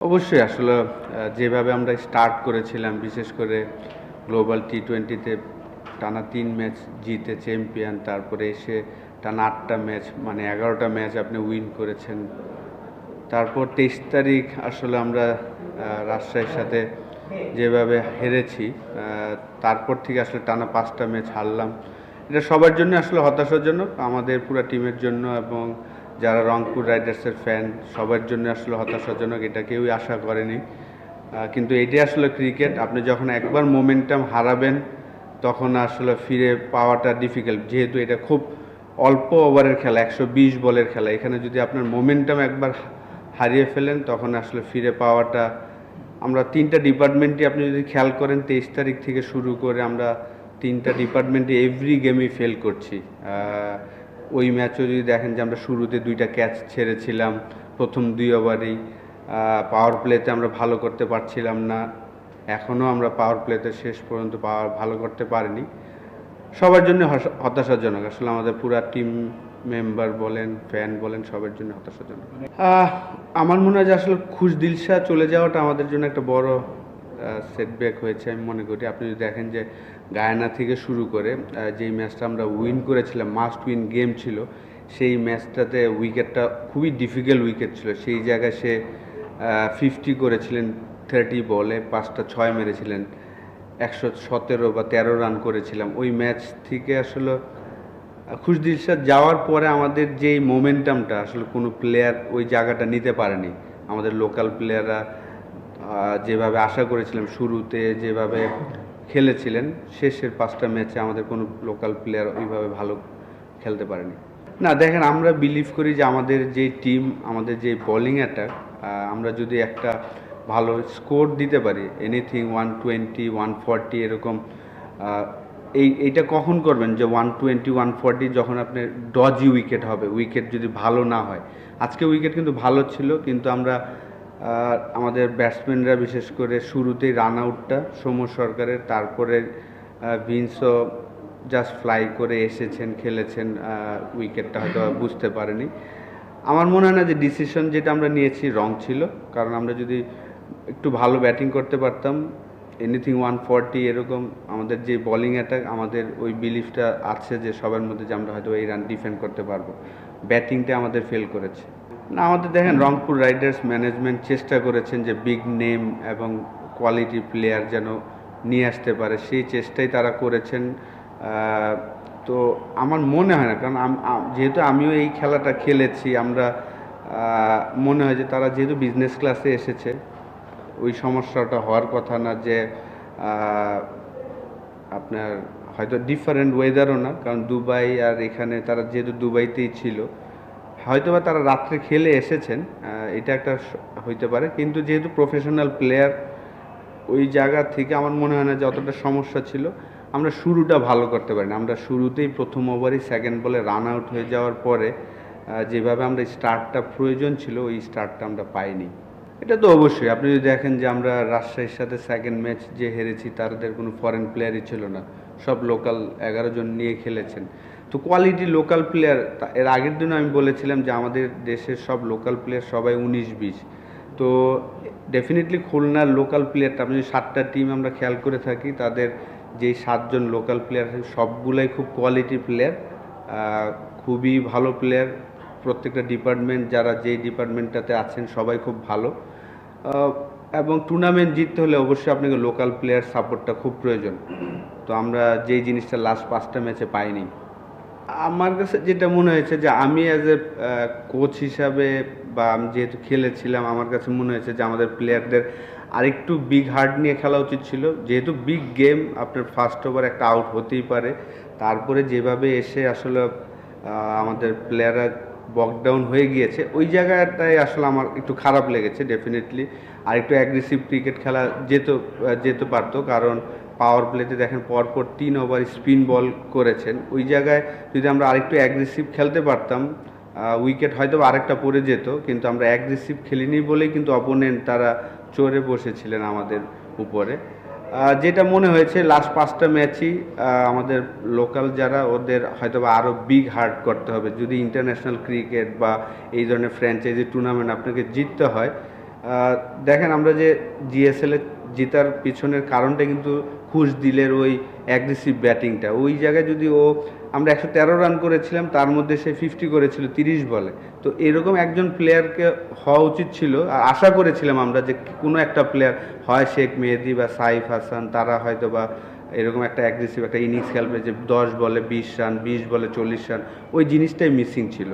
অবশ্যই আসলে যেভাবে আমরা স্টার্ট করেছিলাম, বিশেষ করে গ্লোবাল টি-20-তে টানা ৩ ম্যাচ জিতে চ্যাম্পিয়ন, তারপরে এসে টানা ৮টা ম্যাচ মানে ১১টা ম্যাচ আপনি উইন করেছেন। তারপর ২৩ তারিখ আসলে আমরা রাজশাহীর সাথে যেভাবে হেরেছি, তারপর থেকে আসলে টানা ৫টা ম্যাচ হারলাম। এটা সবার জন্য আসলে হতাশাজনক, আমাদের পুরো টিমের জন্য এবং যারা রংপুর রাইডার্সের ফ্যান সবার জন্য আসলে হতাশাজনক। এটা কেউই আশা করেনি, কিন্তু এটাই আসলে ক্রিকেট। আপনি যখন একবার মোমেন্টাম হারাবেন তখন আসলে ফিরে পাওয়াটা ডিফিকাল্ট, যেহেতু এটা খুব অল্প ওভারের খেলা, ১২০ বলের খেলা। এখানে যদি আপনার মোমেন্টাম একবার হারিয়ে ফেলেন তখন আসলে ফিরে পাওয়াটা, আমরা ৩টা ডিপার্টমেন্টই আপনি যদি খেয়াল করেন ২৩ তারিখ থেকে শুরু করে আমরা ৩টা ডিপার্টমেন্টে এভরি গেমই ফেল করছি। ওই ম্যাচও যদি দেখেন যে আমরা শুরুতে ২টা ক্যাচ ছেড়েছিলাম প্রথম ২ ওভারেই, পাওয়ার প্লেতে আমরা ভালো করতে পারছিলাম না, এখনও আমরা পাওয়ার প্লেতে শেষ পর্যন্ত ভালো করতে পারিনি। সবার জন্য হতাশাজনক, আসলে আমাদের পুরা টিম মেম্বার বলেন, ফ্যান বলেন, সবার জন্য হতাশাজনক। আমার মনে হয় যে আসলে খুশ দিলশা চলে যাওয়াটা আমাদের জন্য একটা বড় সেটব্যাক হয়েছে আমি মনে করি। আপনি যদি দেখেন যে গায়ানা থেকে শুরু করে যেই ম্যাচটা আমরা উইন করেছিলাম, মাস্ট উইন গেম ছিল, সেই ম্যাচটাতে উইকেটটা খুবই ডিফিকাল্ট উইকেট ছিল। সেই জায়গায় সে 50 করেছিলেন 30 বলে, 5টা 6 মেরেছিলেন, 117 বা 13 রান করেছিলাম। ওই ম্যাচ থেকে আসলে খুশদিলশাদ যাওয়ার পরে আমাদের যেই মোমেন্টামটা আসলে কোনো প্লেয়ার ওই জায়গাটা নিতে পারেনি। আমাদের লোকাল প্লেয়াররা যেভাবে আশা করেছিলাম শুরুতে যেভাবে খেলেছিলেন, শেষের 5টা ম্যাচে আমাদের কোনো লোকাল প্লেয়ার ওইভাবে ভালো খেলতে পারেনি। না দেখেন, আমরা বিলিভ করি যে আমাদের যে টিম, আমাদের যে বোলিং অ্যাটাক, আমরা যদি একটা ভালো স্কোর দিতে পারি, এনিথিং 120 140 এরকম, এইটা কখন করবেন যে 120 140 যখন আপনার ডজি উইকেট হবে, উইকেট যদি ভালো না হয়। আজকে উইকেট কিন্তু ভালো ছিল, কিন্তু আমরা আমাদের ব্যাটসম্যানরা বিশেষ করে শুরুতেই রান আউটটা সৌম্য সরকারের, তারপরে ভিন্সও জাস্ট ফ্লাই করে এসেছেন, খেলেছেন, উইকেটটা হয়তো বুঝতে পারেনি। আমার মনে হয় না যে ডিসিশন যেটা আমরা নিয়েছি রং ছিল, কারণ আমরা যদি একটু ভালো ব্যাটিং করতে পারতাম, এনিথিং 140 এরকম, আমাদের যে বোলিং অ্যাটাক, আমাদের ওই বিলিফটা আছে যে সবার মধ্যে যে আমরা হয়তো এই রান ডিফেন্ড করতে পারবো। ব্যাটিংটা আমাদের ফেল করেছে। না, আমাদের দেখেন রংপুর রাইডার্স ম্যানেজমেন্ট চেষ্টা করেছেন যে বিগ নেম এবং কোয়ালিটি প্লেয়ার যেন নিয়ে আসতে পারে, সেই চেষ্টাই তারা করেছেন। তো আমার মনে হয় না, কারণ যেহেতু আমিও এই খেলাটা খেলেছি, আমরা মনে হয় যে তারা যেহেতু বিজনেস ক্লাসে এসেছে, ওই সমস্যাটা হওয়ার কথা না। যে আপনার হয়তো ডিফারেন্ট ওয়েদারও না, কারণ দুবাই আর এখানে তারা যেহেতু দুবাইতেই ছিল, হয়তো বা তারা রাত্রে খেলে এসেছেন, এটা একটা হইতে পারে। কিন্তু যেহেতু প্রফেশনাল প্লেয়ার, ওই জায়গা থেকে আমার মনে হয় না যে অতটা সমস্যা ছিল। আমরা শুরুটা ভালো করতে পারি না, আমরা শুরুতেই প্রথম ওভারই সেকেন্ড বলে রান আউট হয়ে যাওয়ার পরে যেভাবে আমরা স্টার্টটা প্রয়োজন ছিল, ওই স্টার্টটা আমরা পাইনি। এটা তো অবশ্যই, আপনি যদি দেখেন যে আমরা রাজশাহীর সাথে সেকেন্ড ম্যাচ যে হেরেছি, তাদের কোনো ফরেন প্লেয়ারই ছিল না, সব লোকাল 11 জন নিয়ে খেলেছেন। তো কোয়ালিটি লোকাল প্লেয়ার, এর আগের দিনও আমি বলেছিলাম যে আমাদের দেশের সব লোকাল প্লেয়ার সবাই 19-20। তো ডেফিনেটলি খুলনার লোকাল প্লেয়ারটা, আপনি যদি 7টা টিম আমরা খেয়াল করে থাকি, তাদের যেই 7 জন লোকাল প্লেয়ার সবগুলাই খুব কোয়ালিটি প্লেয়ার, খুবই ভালো প্লেয়ার। প্রত্যেকটা ডিপার্টমেন্ট, যারা যেই ডিপার্টমেন্টটাতে আছেন সবাই খুব ভালো, এবং টুর্নামেন্ট জিততে হলে অবশ্যই আপনাকে লোকাল প্লেয়ার সাপোর্টটা খুব প্রয়োজন। তো আমরা যেই জিনিসটা লাস্ট 5টা ম্যাচে পাইনি। আমার কাছে যেটা মনে হয়েছে যে আমি অ্যাজ এ কোচ হিসাবে, বা আমি যেহেতু খেলেছিলাম, আমার কাছে মনে হয়েছে যে আমাদের প্লেয়ারদের আরেকটু বিগ হার্ট নিয়ে খেলা উচিত ছিল। যেহেতু বিগ গেম, আপনার ফার্স্ট ওভার একটা আউট হতেই পারে, তারপরে যেভাবে এসে আসলে আমাদের প্লেয়াররা বকডাউন হয়ে গিয়েছে, ওই জায়গাটায় আসলে আমার একটু খারাপ লেগেছে। ডেফিনেটলি আরেকটু অ্যাগ্রেসিভ ক্রিকেট খেলা যেতে পারতো, কারণ পাওয়ার প্লেতে দেখেন পরপর 3 ওভার স্পিন বল করেছেন। ওই জায়গায় যদি আমরা আরেকটু অ্যাগ্রেসিভ খেলতে পারতাম, উইকেট হয়তো আরেকটা পড়ে যেত, কিন্তু আমরা অ্যাগ্রেসিভ খেলিনি বলেই কিন্তু অপোনেন্ট তারা চড়ে বসেছিলেন আমাদের উপরে। যেটা মনে হয়েছে লাস্ট 5টা ম্যাচই আমাদের লোকাল যারা, ওদের হয়তো বা আরও বিগ হার্ট করতে হবে। যদি ইন্টারন্যাশনাল ক্রিকেট বা এই ধরনের ফ্র্যাঞ্চাইজি টুর্নামেন্ট আপনাকে জিততে হয়, দেখেন আমরা যে জিএসএল এ জেতার পিছনের কারণটা কিন্তু খুশদিলের ওই অ্যাগ্রেসিভ ব্যাটিংটা। ওই জায়গায় যদি আমরা 113 রান করেছিলাম, তার মধ্যে সে 50 করেছিল 30 বলে। তো এরকম একজন প্লেয়ারকে হওয়া উচিত ছিল, আর আশা করেছিলাম আমরা যে কোনো একটা প্লেয়ার, হয় শেখ মেহেদী বা সাইফ হাসান, তারা হয়তো বা এরকম একটা অ্যাগ্রেসিভ একটা ইনিংস খেলবে যে 10 বলে 20 রান, 20 বলে 40 রান। ওই জিনিসটাই মিসিং ছিল।